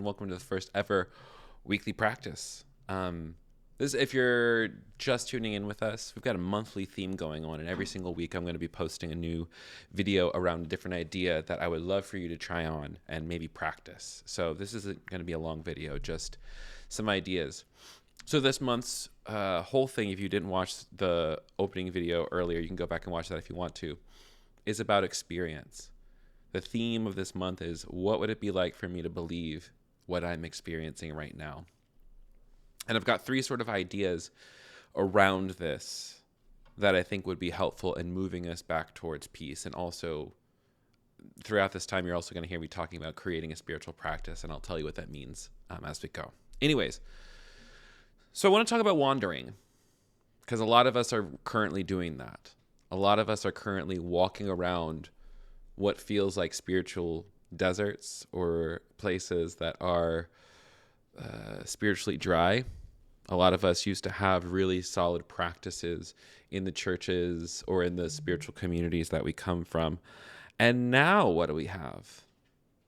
and welcome to the first ever weekly practice. If you're just tuning in with us, we've got a monthly theme going on, and every single week I'm going to be posting a new video around a different idea that I would love for you to try on and maybe practice. So this isn't going to be a long video, just some ideas. So this month's whole thing, if you didn't watch the opening video earlier, you can go back and watch that if you want to, is about experience. The theme of this month is, what would it be like for me to believe what I'm experiencing right now? And I've got three sort of ideas around this that I think would be helpful in moving us back towards peace. And also, throughout this time, you're also going to hear me talking about creating a spiritual practice, and I'll tell you what that means as we go. Anyways, so I want to talk about wandering, because a lot of us are currently doing that. A lot of us are currently walking around what feels like spiritual deserts or places that are spiritually dry. A lot of us used to have really solid practices in the churches or in the spiritual communities that we come from. And now what do we have?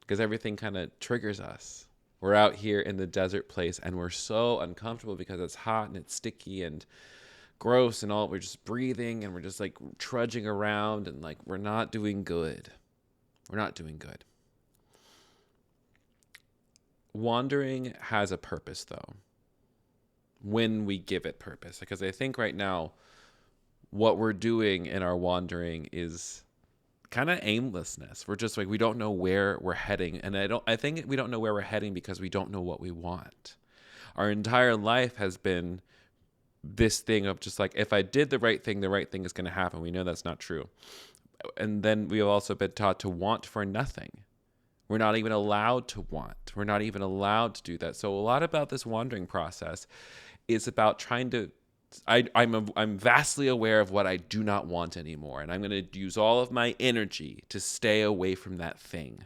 Because everything kind of triggers us. We're out here in the desert place and we're so uncomfortable because it's hot and it's sticky and gross and all. We're just breathing and we're just like trudging around and like we're not doing good. We're not doing good. Wandering has a purpose, though, when we give it purpose. Because I think right now, what we're doing in our wandering is kind of aimlessness. We're just like, we don't know where we're heading. And I think we don't know where we're heading because we don't know what we want. Our entire life has been this thing of just like, if I did the right thing is going to happen. We know that's not true. And then we've also been taught to want for nothing. We're not even allowed to want. We're not even allowed to do that. So a lot about this wandering process is about trying to, I'm vastly aware of what I do not want anymore. And I'm going to use all of my energy to stay away from that thing.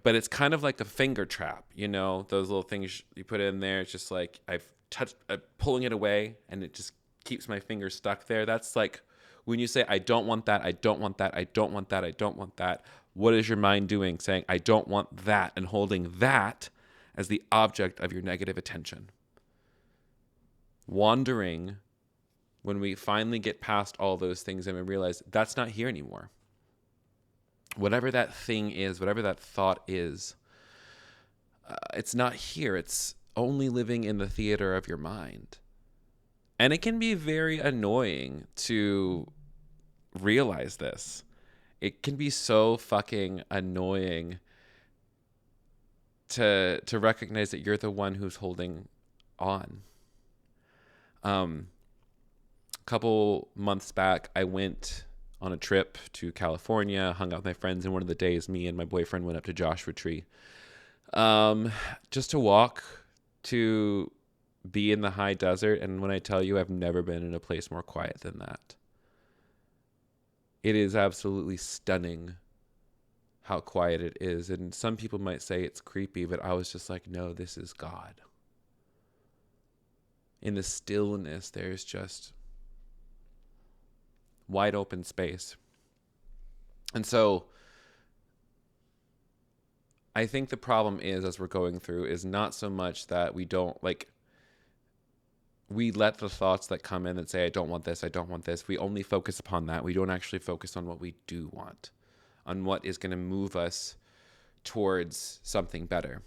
But it's kind of like a finger trap, you know, those little things you put in there. It's just like I'm pulling it away and it just keeps my finger stuck there. That's like when you say, I don't want that, I don't want that, I don't want that, I don't want that. What is your mind doing? Saying, I don't want that, and holding that as the object of your negative attention. Wandering, when we finally get past all those things and we realize that's not here anymore. Whatever that thing is, whatever that thought is, it's not here. It's only living in the theater of your mind. And it can be very annoying to realize this. It can be so fucking annoying to recognize that you're the one who's holding on. A couple months back, I went on a trip to California, hung out with my friends, and one of the days, me and my boyfriend went up to Joshua Tree, just to walk, to be in the high desert. And when I tell you, I've never been in a place more quiet than that. It is absolutely stunning how quiet it is. And some people might say it's creepy, but I was just like, no, this is God. In the stillness, there's just wide open space. And so I think the problem is, as we're going through, is not so much that we don't we let the thoughts that come in and say, I don't want this, I don't want this. We only focus upon that. We don't actually focus on what we do want, on what is going to move us towards something better.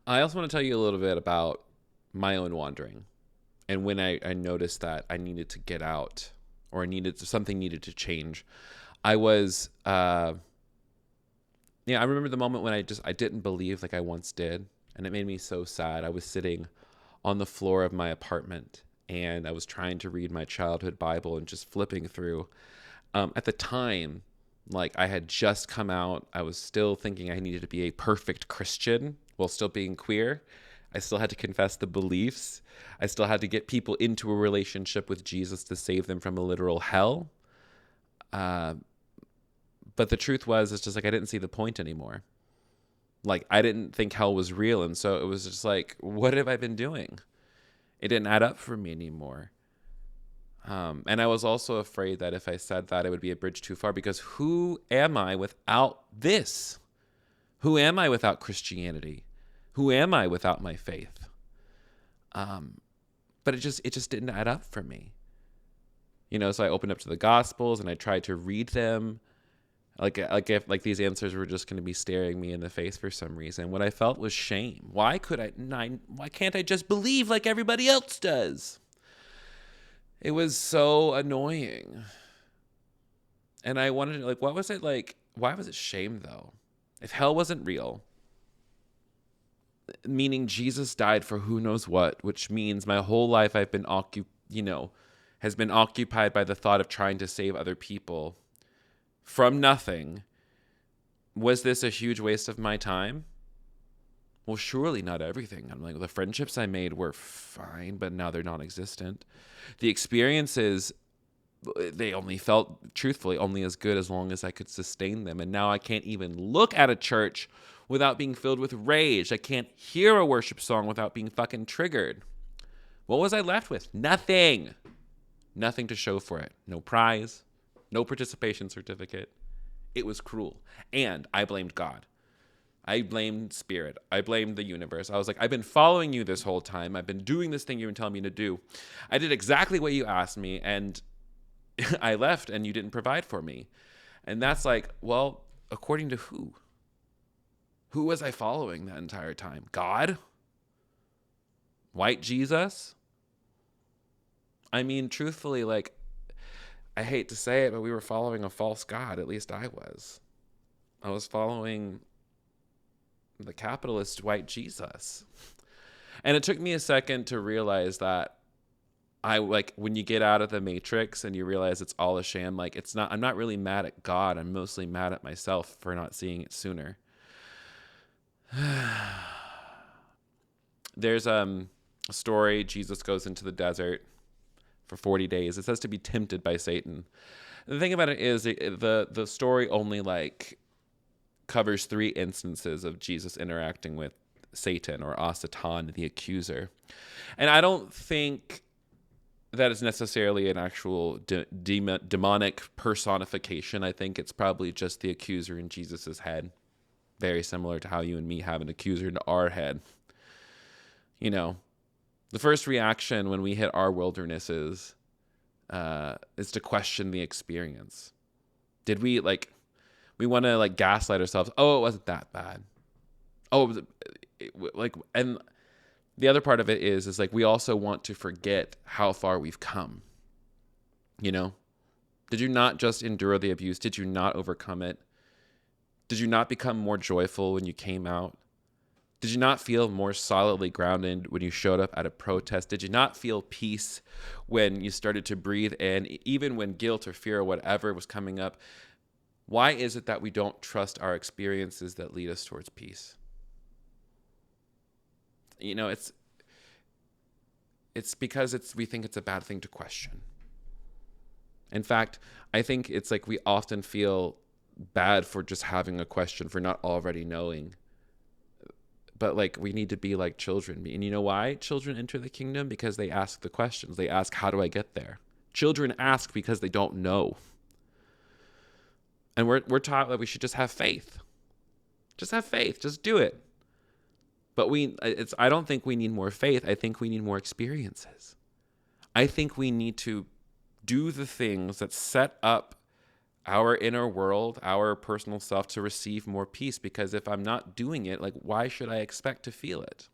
I also want to tell you a little bit about my own wandering and when I noticed that I needed to get out or something needed to change. I remember the moment when I didn't believe like I once did, and it made me so sad. I was sitting on the floor of my apartment and I was trying to read my childhood Bible and just flipping through. At the time, like I had just come out. I was still thinking I needed to be a perfect Christian while still being queer. I still had to confess the beliefs. I still had to get people into a relationship with Jesus to save them from a literal hell. But the truth was, it's just like I didn't see the point anymore. Like, I didn't think hell was real. And so it was just like, what have I been doing? It didn't add up for me anymore. And I was also afraid that if I said that, it would be a bridge too far, because who am I without this? Who am I without Christianity? Who am I without my faith? But it just didn't add up for me. So I opened up to the Gospels and I tried to read them. If these answers were just going to be staring me in the face for some reason. What I felt was shame. Why can't I just believe like everybody else does? It was so annoying. And I wanted to, what was it like? Why was it shame though? If hell wasn't real, meaning Jesus died for who knows what, which means my whole life I've been has been occupied by the thought of trying to save other people from nothing. Was this a huge waste of my time? Well, surely not everything. I'm like, the friendships I made were fine, but now they're non-existent. The experiences, they only felt, truthfully, only as good as long as I could sustain them. And now I can't even look at a church without being filled with rage. I can't hear a worship song without being fucking triggered. What was I left with? Nothing. Nothing to show for it. No prize. No participation certificate. It was cruel. And I blamed God. I blamed spirit. I blamed the universe. I was like, I've been following you this whole time. I've been doing this thing you've been telling me to do. I did exactly what you asked me, and I left, and you didn't provide for me. And that's like, well, according to who? Who was I following that entire time? God? White Jesus? I mean, truthfully, I hate to say it, but we were following a false God. At least I was. I was following the capitalist white Jesus. And it took me a second to realize that when you get out of the matrix and you realize it's all a sham, I'm not really mad at God. I'm mostly mad at myself for not seeing it sooner. There's a story. Jesus goes into the desert for 40 days. It says to be tempted by Satan. The thing about it is the story only covers 3 instances of Jesus interacting with Satan or Asatan, the accuser. And I don't think that is necessarily an actual demonic personification. I think it's probably just the accuser in Jesus's head. Very similar to how you and me have an accuser in our head. The first reaction when we hit our wildernesses is to question the experience. Did we want to gaslight ourselves? Oh, it wasn't that bad. Oh, and the other part of it is we also want to forget how far we've come. Did you not just endure the abuse? Did you not overcome it? Did you not become more joyful when you came out? Did you not feel more solidly grounded when you showed up at a protest? Did you not feel peace when you started to breathe in, even when guilt or fear or whatever was coming up? Why is it that we don't trust our experiences that lead us towards peace? It's because we think it's a bad thing to question. In fact, I think it's we often feel bad for just having a question, for not already knowing. But we need to be like children. And you know why children enter the kingdom? Because they ask the questions. They ask, how do I get there? Children ask because they don't know. And we're taught that we should just have faith. Just have faith. Just do it. But I don't think we need more faith. I think we need more experiences. I think we need to do the things that set up our inner world, our personal self, to receive more peace. Because if I'm not doing it, why should I expect to feel it?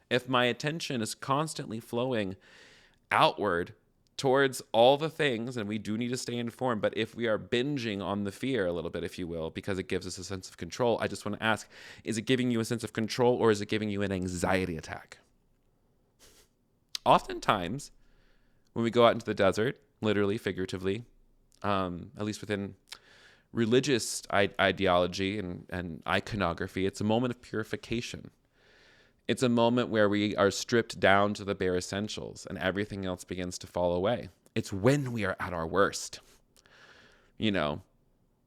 If my attention is constantly flowing outward towards all the things, and we do need to stay informed, but if we are binging on the fear a little bit, if you will, because it gives us a sense of control, I just want to ask, is it giving you a sense of control, or is it giving you an anxiety attack? Oftentimes, when we go out into the desert, literally, figuratively, at least within religious ideology and iconography, it's a moment of purification. It's a moment where we are stripped down to the bare essentials and everything else begins to fall away. It's when we are at our worst. We're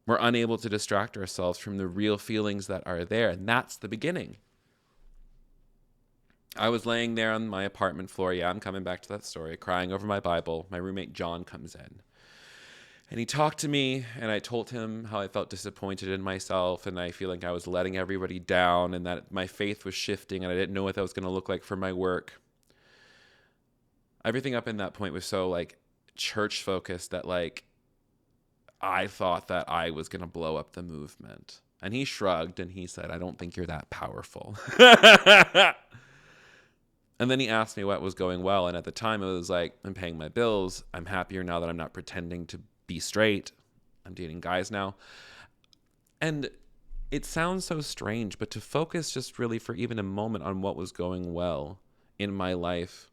unable to distract ourselves from the real feelings that are there, and that's the beginning. I was laying there on my apartment floor. Yeah, I'm coming back to that story, crying over my Bible. My roommate John comes in. And he talked to me, and I told him how I felt disappointed in myself, and I feel like I was letting everybody down, and that my faith was shifting, and I didn't know what that was going to look like for my work. Everything up in that point was so like church focused that like I thought that I was going to blow up the movement. And he shrugged and he said, "I don't think you're that powerful." And then he asked me what was going well. And at the time, it was like, I'm paying my bills. I'm happier now that I'm not pretending to be straight. I'm dating guys now. And it sounds so strange, but to focus just really for even a moment on what was going well in my life,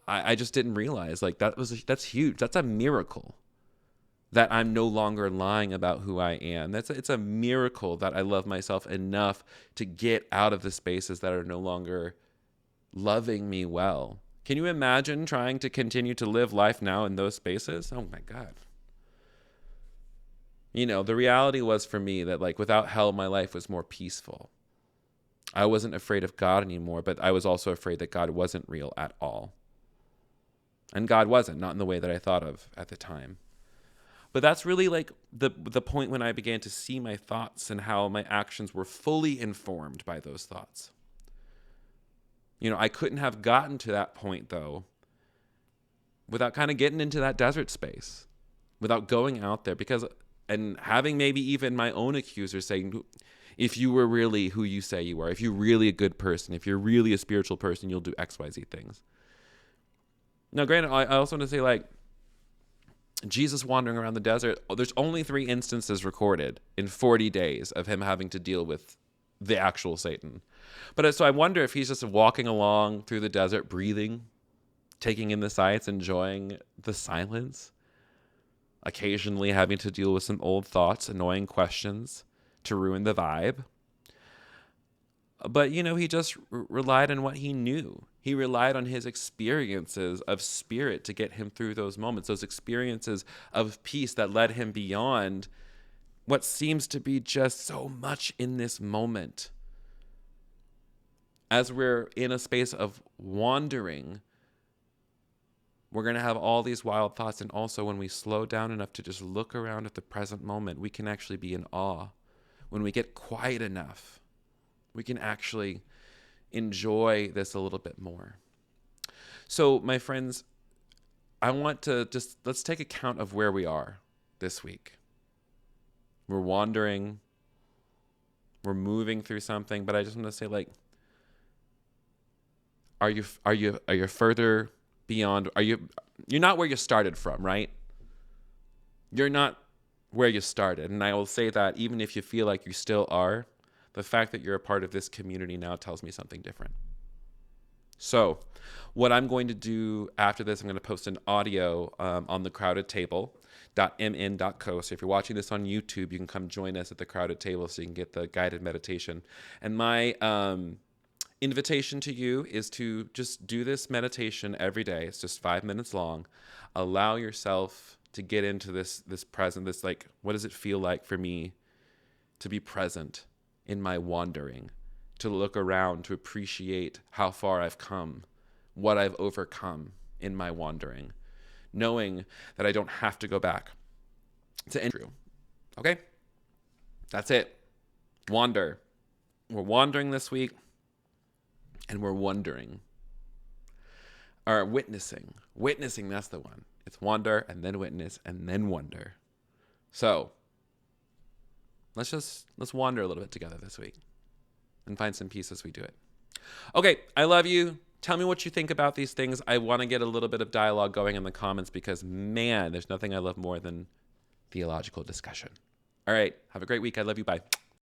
I just didn't realize like that's huge. That's a miracle that I'm no longer lying about who I am. It's a miracle that I love myself enough to get out of the spaces that are no longer loving me well. Can you imagine trying to continue to live life now in those spaces? Oh my God. You know, the reality was for me that like without hell, my life was more peaceful. I wasn't afraid of God anymore, but I was also afraid that God wasn't real at all. And God wasn't, not in the way that I thought of at the time. But that's really like the point when I began to see my thoughts and how my actions were fully informed by those thoughts. You know, I couldn't have gotten to that point though without kind of getting into that desert space, without going out there and having maybe even my own accusers saying, if you were really who you say you are, if you're really a good person, if you're really a spiritual person, you'll do XYZ things. Now, granted, I also want to say like, Jesus wandering around the desert, there's only 3 instances recorded in 40 days of him having to deal with the actual Satan. But so I wonder if he's just walking along through the desert, breathing, taking in the sights, enjoying the silence, occasionally having to deal with some old thoughts, annoying questions to ruin the vibe. But, you know, he just relied on what he knew. He relied on his experiences of spirit to get him through those moments, those experiences of peace that led him beyond what seems to be just so much in this moment. As we're in a space of wandering, we're going to have all these wild thoughts. And also when we slow down enough to just look around at the present moment, we can actually be in awe. When we get quiet enough, we can actually enjoy this a little bit more. So, my friends, I want to let's take account of where we are this week. We're wandering, we're moving through something, but I just want to say, like, are you further beyond? You're not where you started from, right? You're not where you started, and I will say that even if you feel like you still are, the fact that you're a part of this community now tells me something different. So what I'm going to do after this, I'm going to post an audio on the crowdedtable.mn.co. So if you're watching this on YouTube, you can come join us at the Crowded Table so you can get the guided meditation. And my invitation to you is to just do this meditation every day. It's just 5 minutes long. Allow yourself to get into this present, this like, what does it feel like for me to be present in my wandering, to look around, to appreciate how far I've come, what I've overcome in my wandering, knowing that I don't have to go back to Andrew. Okay? That's it. Wander. We're wandering this week, and we're wondering. Or witnessing. Witnessing, that's the one. It's wander, and then witness, and then wonder. So, let's wander a little bit together this week and find some peace as we do it. Okay, I love you. Tell me what you think about these things. I want to get a little bit of dialogue going in the comments because, man, there's nothing I love more than theological discussion. All right, have a great week. I love you. Bye.